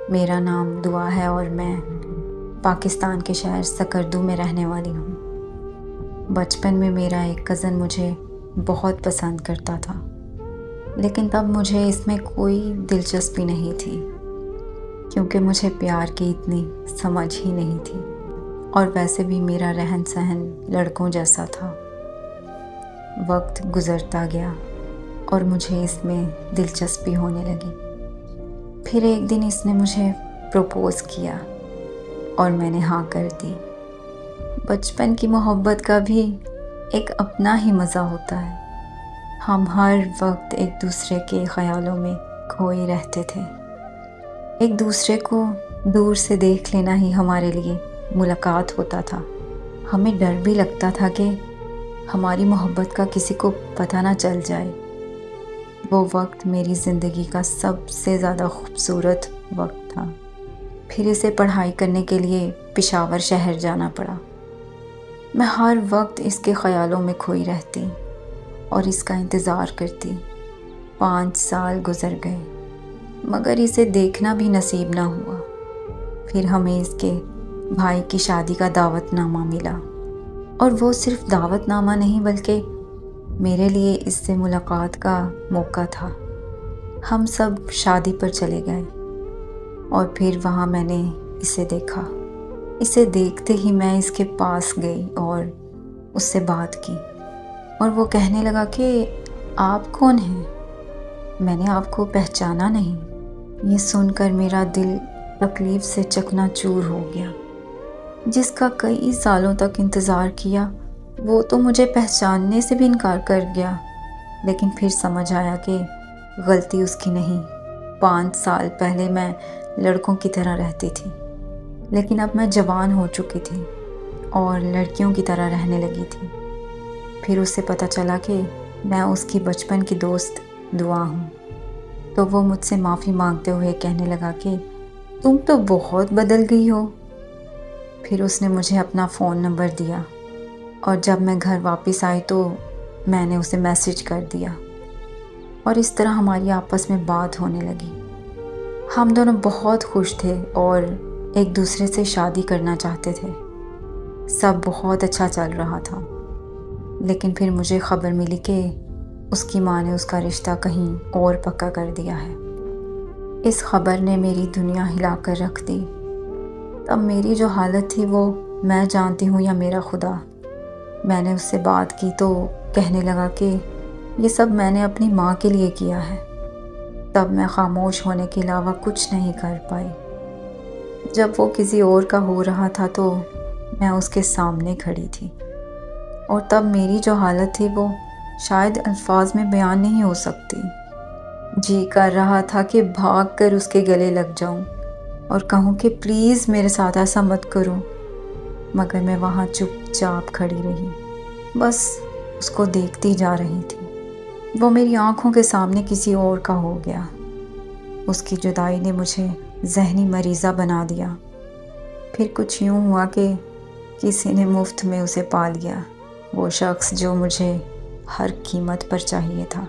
میرا نام دعا ہے اور میں پاکستان کے شہر سکردو میں رہنے والی ہوں۔ بچپن میں میرا ایک کزن مجھے بہت پسند کرتا تھا، لیکن تب مجھے اس میں کوئی دلچسپی نہیں تھی، کیونکہ مجھے پیار کی اتنی سمجھ ہی نہیں تھی، اور ویسے بھی میرا رہن سہن لڑکوں جیسا تھا۔ وقت گزرتا گیا اور مجھے اس میں دلچسپی ہونے لگی۔ پھر ایک دن اس نے مجھے پروپوز کیا اور میں نے ہاں کر دی۔ بچپن کی محبت کا بھی ایک اپنا ہی مزہ ہوتا ہے۔ ہم ہر وقت ایک دوسرے کے خیالوں میں کھوئے رہتے تھے۔ ایک دوسرے کو دور سے دیکھ لینا ہی ہمارے لیے ملاقات ہوتا تھا۔ ہمیں ڈر بھی لگتا تھا کہ ہماری محبت کا کسی کو پتہ نہ چل جائے۔ وہ وقت میری زندگی کا سب سے زیادہ خوبصورت وقت تھا۔ پھر اسے پڑھائی کرنے کے لیے پشاور شہر جانا پڑا۔ میں ہر وقت اس کے خیالوں میں کھوئی رہتی اور اس کا انتظار کرتی۔ 5 سال گزر گئے، مگر اسے دیکھنا بھی نصیب نہ ہوا۔ پھر ہمیں اس کے بھائی کی شادی کا دعوت نامہ ملا، اور وہ صرف دعوت نامہ نہیں بلکہ میرے لیے اس سے ملاقات کا موقع تھا۔ ہم سب شادی پر چلے گئے، اور پھر وہاں میں نے اسے دیکھا۔ اسے دیکھتے ہی میں اس کے پاس گئی اور اس سے بات کی، اور وہ کہنے لگا کہ آپ کون ہیں؟ میں نے آپ کو پہچانا نہیں۔ یہ سن کر میرا دل تکلیف سے چکنا چور ہو گیا۔ جس کا کئی سالوں تک انتظار کیا، وہ تو مجھے پہچاننے سے بھی انکار کر گیا۔ لیکن پھر سمجھ آیا کہ غلطی اس کی نہیں۔ 5 سال پہلے میں لڑکوں کی طرح رہتی تھی، لیکن اب میں جوان ہو چکی تھی اور لڑکیوں کی طرح رہنے لگی تھی۔ پھر اسے پتہ چلا کہ میں اس کی بچپن کی دوست دعا ہوں، تو وہ مجھ سے معافی مانگتے ہوئے کہنے لگا کہ تم تو بہت بدل گئی ہو۔ پھر اس نے مجھے اپنا فون نمبر دیا، اور جب میں گھر واپس آئی تو میں نے اسے میسج کر دیا، اور اس طرح ہماری آپس میں بات ہونے لگی۔ ہم دونوں بہت خوش تھے اور ایک دوسرے سے شادی کرنا چاہتے تھے۔ سب بہت اچھا چل رہا تھا، لیکن پھر مجھے خبر ملی کہ اس کی ماں نے اس کا رشتہ کہیں اور پکا کر دیا ہے۔ اس خبر نے میری دنیا ہلا کر رکھ دی۔ تب میری جو حالت تھی وہ میں جانتی ہوں یا میرا خدا۔ میں نے اس سے بات کی تو کہنے لگا کہ یہ سب میں نے اپنی ماں کے لیے کیا ہے۔ تب میں خاموش ہونے کے علاوہ کچھ نہیں کر پائی۔ جب وہ کسی اور کا ہو رہا تھا تو میں اس کے سامنے کھڑی تھی، اور تب میری جو حالت تھی وہ شاید الفاظ میں بیان نہیں ہو سکتی۔ جی کر رہا تھا کہ بھاگ کر اس کے گلے لگ جاؤں اور کہوں کہ پلیز میرے ساتھ ایسا مت کرو، مگر میں وہاں چپ چاپ کھڑی رہی، بس اس کو دیکھتی جا رہی تھی۔ وہ میری آنکھوں کے سامنے کسی اور کا ہو گیا۔ اس کی جدائی نے مجھے ذہنی مریضہ بنا دیا۔ پھر کچھ یوں ہوا کہ کسی نے مفت میں اسے پا لیا، وہ شخص جو مجھے ہر قیمت پر چاہیے تھا۔